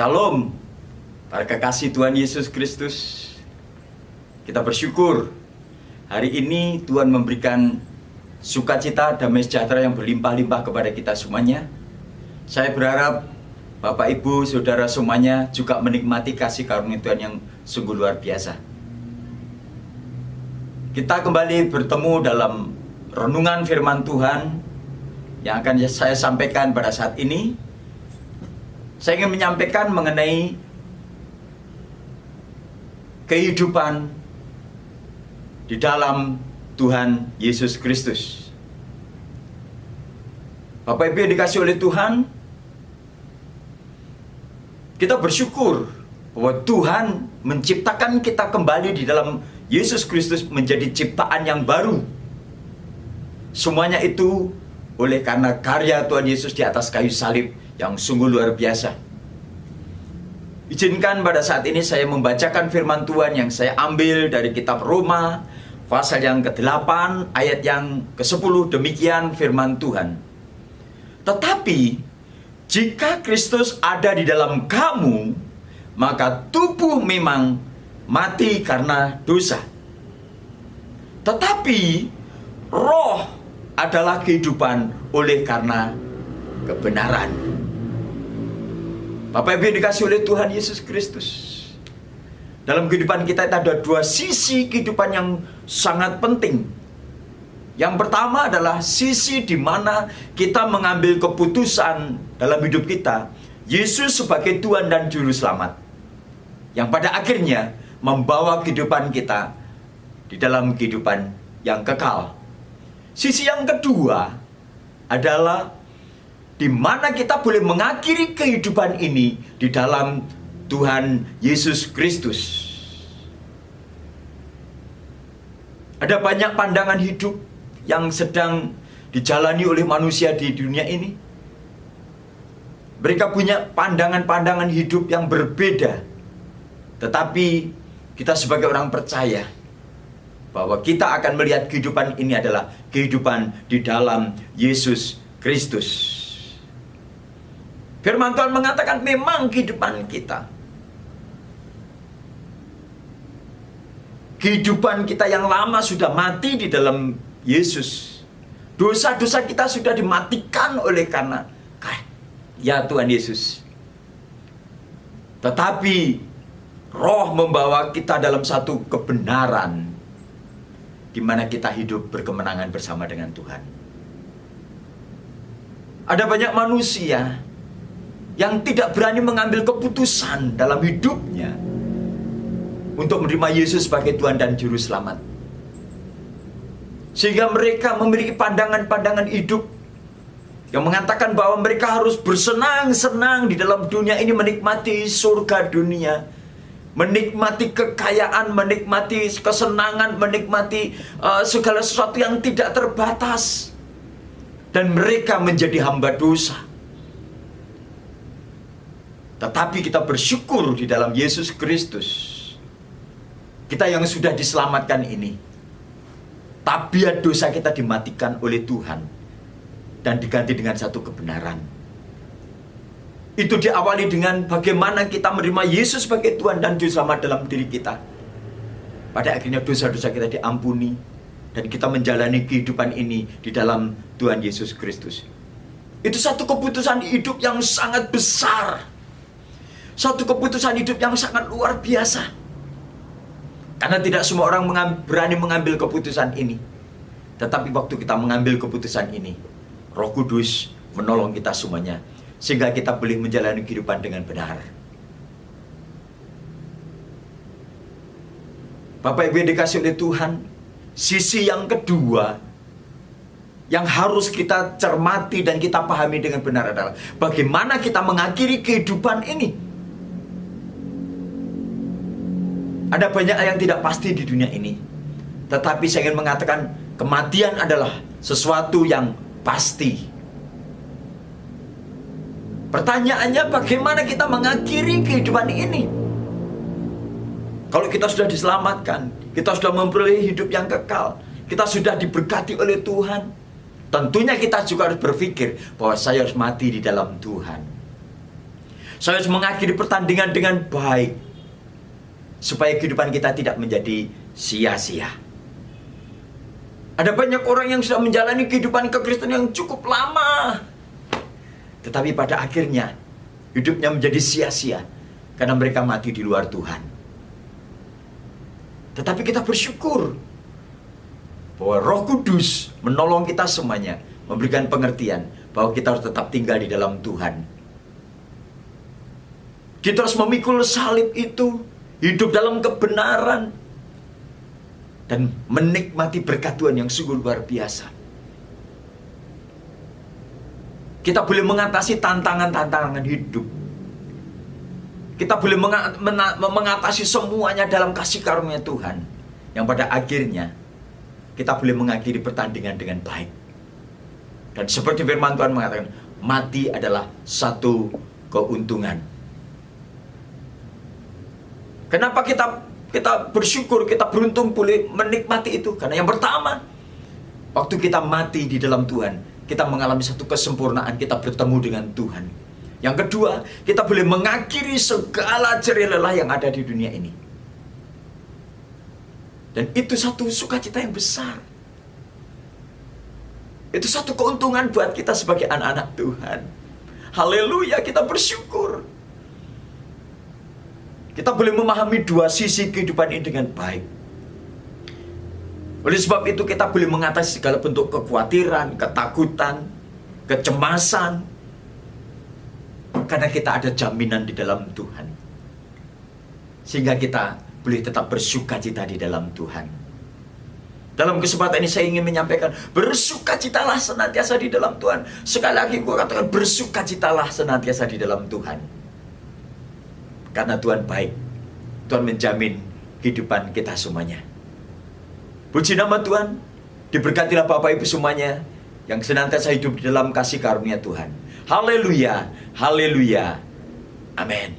Shalom, para kekasih Tuhan Yesus Kristus. Kita bersyukur hari ini Tuhan memberikan sukacita, damai sejahtera yang berlimpah-limpah kepada kita semuanya. Saya berharap Bapak Ibu Saudara semuanya juga menikmati kasih karunia Tuhan yang sungguh luar biasa. Kita kembali bertemu dalam renungan firman Tuhan yang akan saya sampaikan pada saat ini. Saya ingin menyampaikan mengenai kehidupan di dalam Tuhan Yesus Kristus. Bapak Ibu yang dikasihi oleh Tuhan, kita bersyukur bahwa Tuhan menciptakan kita kembali di dalam Yesus Kristus menjadi ciptaan yang baru. Semuanya itu oleh karena karya Tuhan Yesus di atas kayu salib yang sungguh luar biasa. Izinkan pada saat ini saya membacakan firman Tuhan yang saya ambil dari kitab Roma pasal yang ke-8 ayat yang ke-10. Demikian firman Tuhan. Tetapi jika Kristus ada di dalam kamu, maka tubuh memang mati karena dosa, tetapi roh adalah kehidupan oleh karena kebenaran. Bapak Ibu yang dikasihi oleh Tuhan Yesus Kristus, dalam kehidupan kita ada dua sisi kehidupan yang sangat penting. Yang pertama adalah sisi di mana kita mengambil keputusan dalam hidup kita, Yesus sebagai Tuhan dan Juru Selamat, yang pada akhirnya membawa kehidupan kita di dalam kehidupan yang kekal. Sisi yang kedua adalah di mana kita boleh mengakhiri kehidupan ini di dalam Tuhan Yesus Kristus. Ada banyak pandangan hidup yang sedang dijalani oleh manusia di dunia ini. Mereka punya pandangan-pandangan hidup yang berbeda. Tetapi kita sebagai orang percaya bahwa kita akan melihat kehidupan ini adalah kehidupan di dalam Yesus Kristus. Firman Tuhan mengatakan memang kehidupan kita yang lama sudah mati di dalam Yesus. Dosa-dosa kita sudah dimatikan oleh karena ya Tuhan Yesus. Tetapi roh membawa kita dalam satu kebenaran di mana kita hidup berkemenangan bersama dengan Tuhan. Ada banyak manusia yang tidak berani mengambil keputusan dalam hidupnya untuk menerima Yesus sebagai Tuhan dan Juru Selamat. Sehingga mereka memiliki pandangan-pandangan hidup yang mengatakan bahwa mereka harus bersenang-senang di dalam dunia ini, menikmati surga dunia, menikmati kekayaan, menikmati kesenangan, menikmati segala sesuatu yang tidak terbatas. Dan mereka menjadi hamba dosa. Tetapi kita bersyukur di dalam Yesus Kristus, kita yang sudah diselamatkan ini, tabiat dosa kita dimatikan oleh Tuhan dan diganti dengan satu kebenaran. Itu diawali dengan bagaimana kita menerima Yesus sebagai Tuhan dan Juru Selamat dalam diri kita. Pada akhirnya dosa-dosa kita diampuni dan kita menjalani kehidupan ini di dalam Tuhan Yesus Kristus. Itu satu keputusan hidup yang sangat besar. Satu keputusan hidup yang sangat luar biasa. Karena tidak semua orang berani mengambil keputusan ini. Tetapi waktu kita mengambil keputusan ini, Roh Kudus menolong kita semuanya, sehingga kita boleh menjalani kehidupan dengan benar. Bapak Ibu yang dikasihi oleh Tuhan, sisi yang kedua yang harus kita cermati dan kita pahami dengan benar adalah bagaimana kita mengakhiri kehidupan ini. Ada banyak yang tidak pasti di dunia ini. Tetapi saya ingin mengatakan kematian adalah sesuatu yang pasti. Pertanyaannya bagaimana kita mengakhiri kehidupan ini? Kalau kita sudah diselamatkan, kita sudah memperoleh hidup yang kekal, kita sudah diberkati oleh Tuhan, tentunya kita juga harus berpikir bahwa saya harus mati di dalam Tuhan. Saya harus mengakhiri pertandingan dengan baik, supaya kehidupan kita tidak menjadi sia-sia. Ada banyak orang yang sudah menjalani kehidupan kekristenan yang cukup lama, tetapi pada akhirnya hidupnya menjadi sia-sia karena mereka mati di luar Tuhan. Tetapi kita bersyukur bahwa Roh Kudus menolong kita semuanya, memberikan pengertian bahwa kita harus tetap tinggal di dalam Tuhan. Kita harus memikul salib itu, hidup dalam kebenaran, dan menikmati berkat Tuhan yang sungguh luar biasa. Kita boleh mengatasi tantangan-tantangan hidup. Kita boleh mengatasi semuanya dalam kasih karunia Tuhan, yang pada akhirnya kita boleh mengakhiri pertandingan dengan baik. Dan seperti firman Tuhan mengatakan, mati adalah satu keuntungan. Kenapa kita bersyukur, kita beruntung boleh menikmati itu? Karena yang pertama, waktu kita mati di dalam Tuhan, kita mengalami satu kesempurnaan, kita bertemu dengan Tuhan. Yang kedua, kita boleh mengakhiri segala jerih lelah yang ada di dunia ini. Dan itu satu sukacita yang besar. Itu satu keuntungan buat kita sebagai anak-anak Tuhan. Haleluya, kita bersyukur. Kita boleh memahami dua sisi kehidupan ini dengan baik. Oleh sebab itu kita boleh mengatasi segala bentuk kekhawatiran, ketakutan, kecemasan, karena kita ada jaminan di dalam Tuhan. Sehingga kita boleh tetap bersukacita di dalam Tuhan. Dalam kesempatan ini saya ingin menyampaikan, bersukacitalah senantiasa di dalam Tuhan. Sekali lagi gue katakan, bersukacitalah senantiasa di dalam Tuhan. Karena Tuhan baik. Tuhan menjamin kehidupan kita semuanya. Puji nama Tuhan. Diberkatilah Bapak Ibu semuanya yang senantiasa hidup di dalam kasih karunia Tuhan. Haleluya, haleluya, amin.